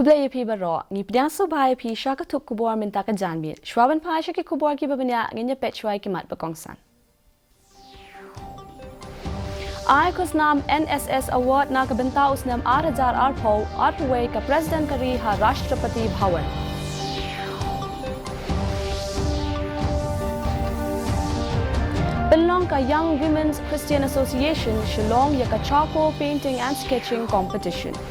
Kublai pi baro ni pdang so bhai pi shaka thup kubor min ta ka janbi shwaban phai shaki kubor ki babanya ngenya pechwai ki mat bakongsan I kusnam NSS award na ka benta usnam 8000 arpo arpway ka president kari ha Rashtrapati Bhawan Belong ka Young Women's Christian Association Shillong ya ka charcoal painting and sketching competition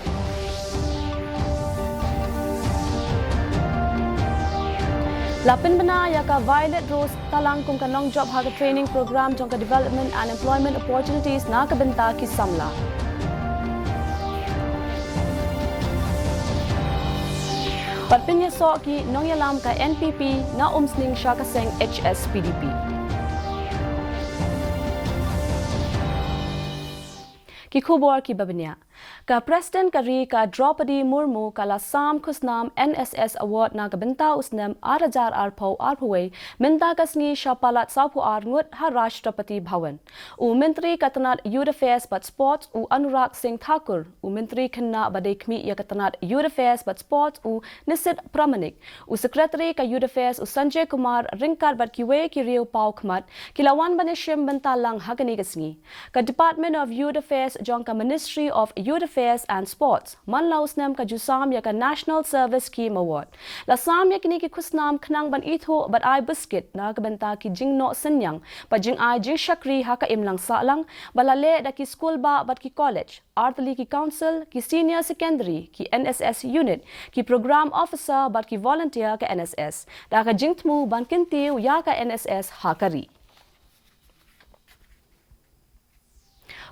Lapin bana ya ka Violet Rose talang kung kanong job ha ka training program jong ka development and employment opportunities na ka benta ki samla. Patpinya so ki nong yalam ka NPP na umsning siya ka seng HSPDP. Ki khubor ki babanya ka president kari ka Draupadi Murmu kala sam khusnam NSS award na kabenta usnam 8000 arpo arpway menta kasni shapalat saupu arngut ha Rashtrapati Bhawan u mentri katanat youth affairs but sports u Anurag Singh Thakur u mentri khanna badekmi ya katanat youth affairs but sports u Nisit Pramanik u secretary ka youth affairs u Sanjay Kumar ringkat bat kiwe ki riu pau khmat kilawan banishim benta lang hagani kasni ka department of youth affairs jong ka ministry of Youth Affairs and Sports, manlausnam ka jusam ya ka National Service Scheme Award. Lasam ya kini ki kusnam khnang ban itho but I biscuit na ka benta ki jingno senyang, pa jing I jing shakri ha ka imlang sa lang, balale da ki school ba bat ki college, artali ki council, ki senior secondary, ki NSS unit, ki program officer bat ki volunteer ka NSS, da ka jingtmu ban kintiu ya ka NSS ha kari.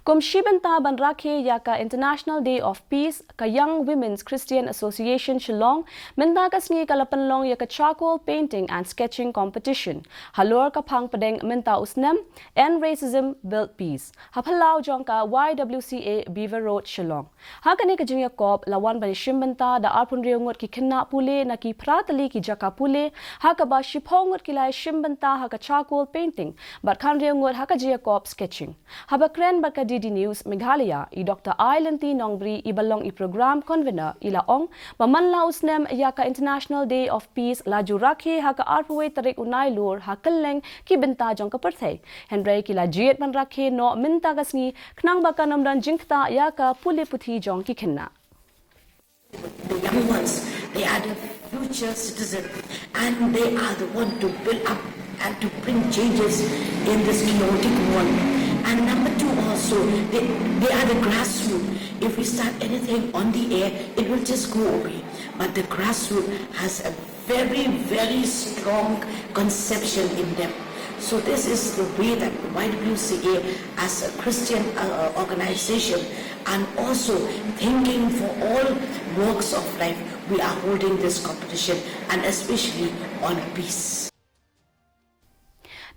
Kum shibenta ban rakhe ya ka International Day of Peace ka Young Women's Christian Association Shillong menta kasngi kalapanlong ya ka charcoal painting and sketching competition halor ka phang padeng menta usnam End Racism Build Peace haphalau jong ka YWCA Beaver Road Shillong ha kani ka jingya kop lawan ban shimbenta da arpun riungot ki khinna pule na ki pratali ki jaka pule ha ka ba shiphongot ki lai shimbenta ha ka charcoal painting but khan riungot ha ka jia kop sketching ha ba kren ba ka DD News Meghalaya i Dr. Ailanti Nongbri ibalong i program convener ila ong mamanla usnem ya ka International Day of Peace laju rakhe ha ka arpwe tarik unai lur ha kelleng ki benta jong ka perthai Henry kila jiet man rakhe no minta kasni knang ba ka namdan jingta ya ka puli puthi jong ki khinna The young ones, they are the future citizens and they are the one to build up and to bring changes in this chaotic world. And number two also, they are the grassroots. If we start anything on the air, it will just go away. But the grassroots has a very, very strong conception in them. So this is the way that YWCA as a Christian organization and also thinking for all walks of life, we are holding this competition and especially on peace.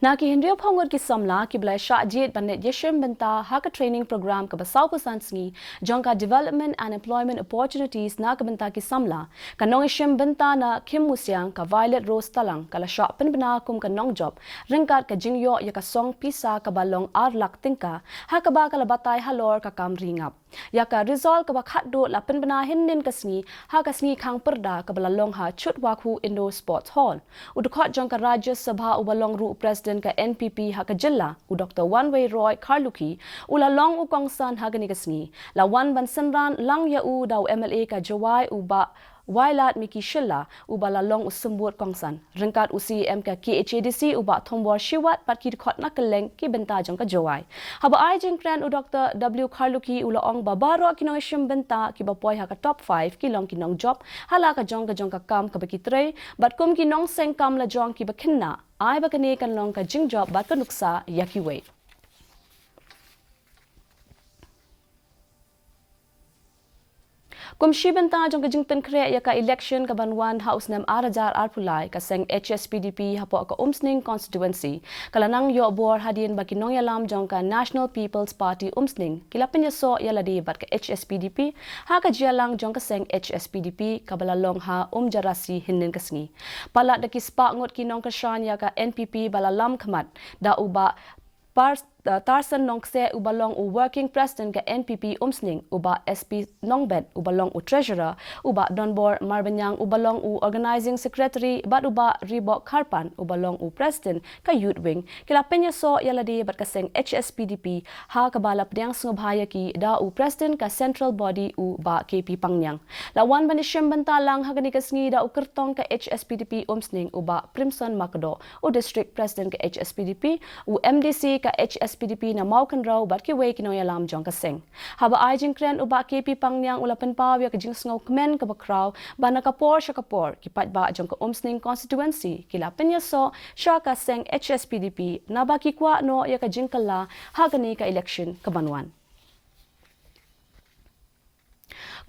Na ki Henry Pongot ki samla ki blai sha jet banet yeshim benta ha ka training program ka basau pasansngi jong ka development and employment opportunities na ka benta ki samla ka nong yeshim benta na Kim Musyang ka Violet Rose talang ka la sha pen bena kum ka nong job ringkat ka jingyo ya ka song pisa ka balong ar lak tingka ha ka ba ka la batai halor ka kam ringap ya ka result ka ba khat do la pen bena hinnin kasni ha kasni khang perda ka balalong ha chut wakhu indoor sports hall udkhot jong ka Rajya Sabha ubalong ru president ka NPP ha ka jilla u Dr. Wanway Roy Karluki ula long u kongsan ha gani kasni la wan ban sanran lang ya u daw MLA ka Jawai u ba Wailat Miki Shilla u ba la long u sembut kongsan ringkat u CM ka KHADC u ba thombor shiwat pat ki khot na keleng ki benta jong ka Jawai ha ba ai jing kran u Dr. W Karluki ula ong ba baro ki no shim benta ki ba poi ha ka top 5 ki long ki nong job hala ka jong ka kam ka ba ki tre bat kum ki nong seng kam la jong ki ba khinna ai ba kane kan long ka jing job bat ka nuksa yaki way kum shibenta jong ka jing tan kre ya ka election ka banwan house nam 8000 arpulai ka seng HSPDP hapo ka umsning constituency kalanang yo bor hadin ba kinong yalam jong ka National People's Party umsning kilapin ya so yala di bat ka HSPDP ha ka jialang jong ka seng HSPDP ka balalong ha jarasi hinnin kasngi pala da ki spa ngot kinong ka shan ya ka NPP balalam khamat da uba Tarsan Nongse ubalong u working president ka NPP umsning uba SP Nongbet ubalong u treasurer uba Donbor Marbanyang ubalong u organizing secretary bat uba Ribok Karpan ubalong u president ka youth wing kila penyaso yaladi bat kaseng HSPDP ha kabala pnyang sngobhaya ki da u president ka central body u ba KP Pangyang lawan banishim bantalang hagani kasngi da u kertong ka HSPDP umsning uba Primson Makdo u district president ka HSPDP u MDC ka HSPDP na maukan raw bat ki wei kinoy alam jong kaseng haba ai jing kren uba KP Pangyang ulapan paw ya kajing sngaw kmen ka bakraw ba nakapor siya kapor kipat ba jong ka umsning constituency kila penyaso siya kaseng HSPDP na ba kikwa no ya kajing kala hagani ka election kabanwan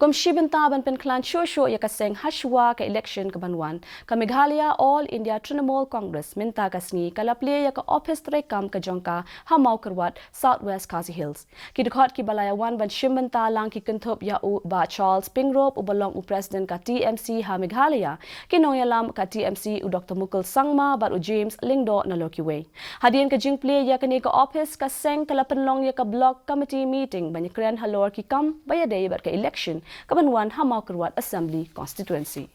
Komshibentaban penklan shosho ya kaseng hashwa ka election kabanwan ka Meghalaya All India Trinamool Congress minta kasngi kalaple ya ka office trekam ka jongka hamau kerwat Southwest Khasi Hills kidkhot ki balaya wan ban shimbenta lang ki kenthop ya u ba Charles Pingrop ubalong u president ka TMC ha Meghalaya kinoyalam ka TMC u Dr Mukul Sangma bat u James Lingdo na lokiwe hadien ka jingple ya kani ka office ka seng kalapenlong ya ka block committee meeting banyakren halor ki kam bayade bat ka election Kabanwan Hamau Kerwat Assembly Constituency.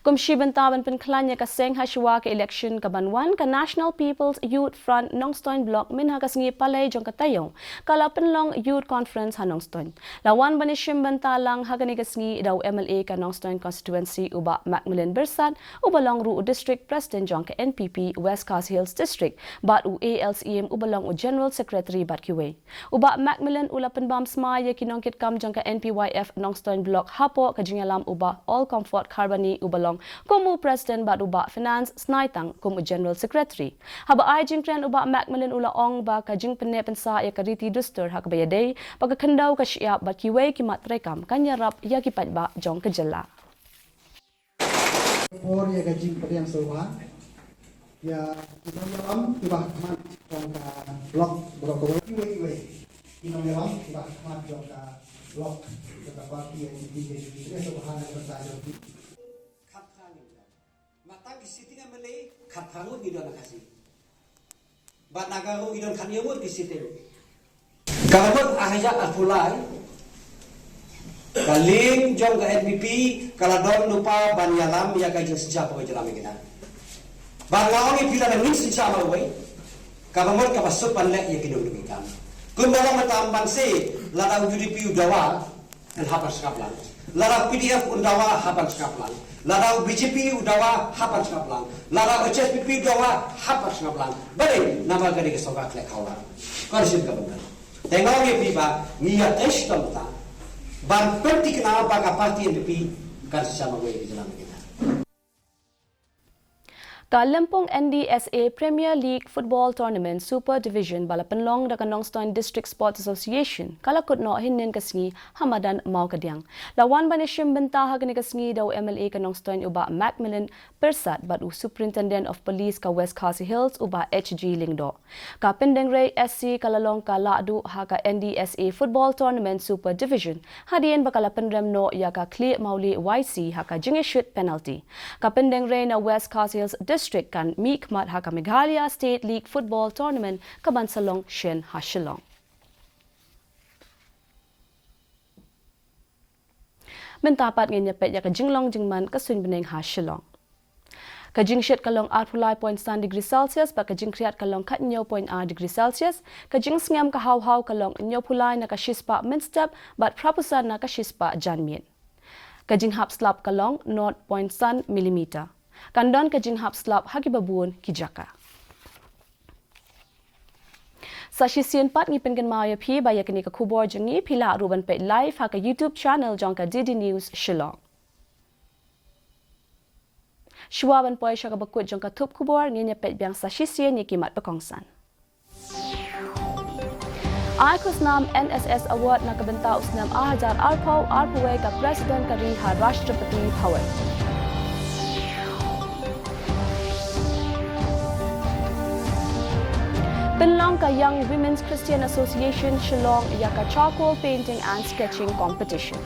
Kumshibentaban penklan ya kaseng hashwa ka election kabanwan ka National People's Youth Front Nongstoin Block minha kasngi palay jong katayong kala penlong Youth Conference ha Nongstoin. Lawan banishim bantalang hagani kasngi daw MLA ka Nongstoin Constituency uba Macmillan Bersat ubalong ru District President jong ka NPP West Khasi Hills District bat u ALCM ubalong u General Secretary bat kiwe. Uba Macmillan ulapan bam smaya kinongkit kam jong ka NPYF Nongstoin Block hapo kajingalam uba All Comfort Carbani ubalong kumu President bat uba Finance Snaitang kumu General Secretary. Haba ay jingkren uba Macmillan ula ong ba kajing penne pensa ya kariti duster hakabayade pagkakandaw kasya bat kiway kimatrekam kanyarap ya kipat ba jong kajala. Or ya kajing padiang sewa ya kinong iba kamat jong ka blok blok kiway kinong iba kamat jong ka blok ka parti yang di sebuah pertanyaan Matang kisiting amale khathangut gidon Khasi bat nagaru gidon khanyamut kisiting kabut ahaja afulai kaling jong ka NPP kaladon lupa banyalam ya ka sejak ko jalam kita bangaoni pila na mix sa mawai kabamot ka pasuk panle ya kidon dumitan kun dalam matamban se ladang UDP udawa dan hapas kaplan ladang PDF undawa hapas kaplan Larau BJP udawa hapan skaplang, larau HSPP udawa hapan skaplang. Balik nama gadi kesokat lek kaulah. Korsin kabangan. Tengok ye pipa niat estom ta. Ban penting kenapa ka parti NDP kan sama gue di dalam kita. Ka Lempong NDSA Premier League Football Tournament Super Division balapenlong da Nongstoin District Sports Association kalakut no hinnin kasngi Hamadan mau kadyang. Lawan banishim bentaha gani kasngi daw MLA ka Nongstoin uba Macmillan Persat bat u Superintendent of Police ka West Khasi Hills uba HG Lingdo. Ka Pendengray SC kalalong ka Ladu ha ka NDSA Football Tournament Super Division hadien bakalapenrem no ya ka Clear Mauli YC ha ka jingishoot penalty. Ka Pendengray na West Khasi Hills District kan Mikmat ha ka Meghalaya State League Football Tournament kabansalong Shen ha Shillong. Mentapat ngayon yapet ya ka jinglong jingman kasun beneng ha Shillong. Kajing shet kalong 8.9 degree Celsius ba kajing kriat kalong 4.8 degree Celsius kajing sngam ka haw kalong 9 na ka shispa minstep bat prapusan na ka shispa janmien. Kajing hap slap kalong 0.1 mm. Kandon kajing hap slap hagibabuon kijaka. Sa shisien pat ngipin kan maya pi ba yakni ka kubor jangi pila ruban pe live ha ka YouTube channel jong ka DD News Shillong. Shuaban poy siya ka bakut jong ka tup kubor nginya pet biang sa shisien ni kimat pakongsan. Aikus nam NSS Award na kabenta usnam ahajar arpaw arpawe ka President ka Riha Rashtrapati Bhawan. Penlong ka Young Women's Christian Association Shillong yaka charcoal painting and sketching competition.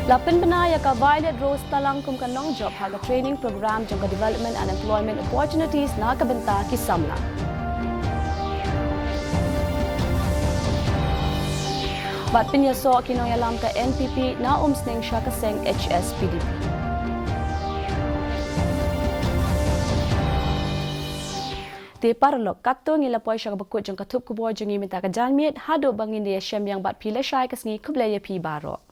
Lapin benaya ka Violet Rose talangkum ka nong job haga training program jangka development and employment opportunities na kabenta kisamla. Bat pinyaso kinoyalam ka NPP na umsning siya kaseng HSPDP. Ti parlok kato ngilapoy siya kabakut jang katup kubo jang iminta ka janmiet hado bangin dia syam yang bat pila syai kasngi kublaya pi baro.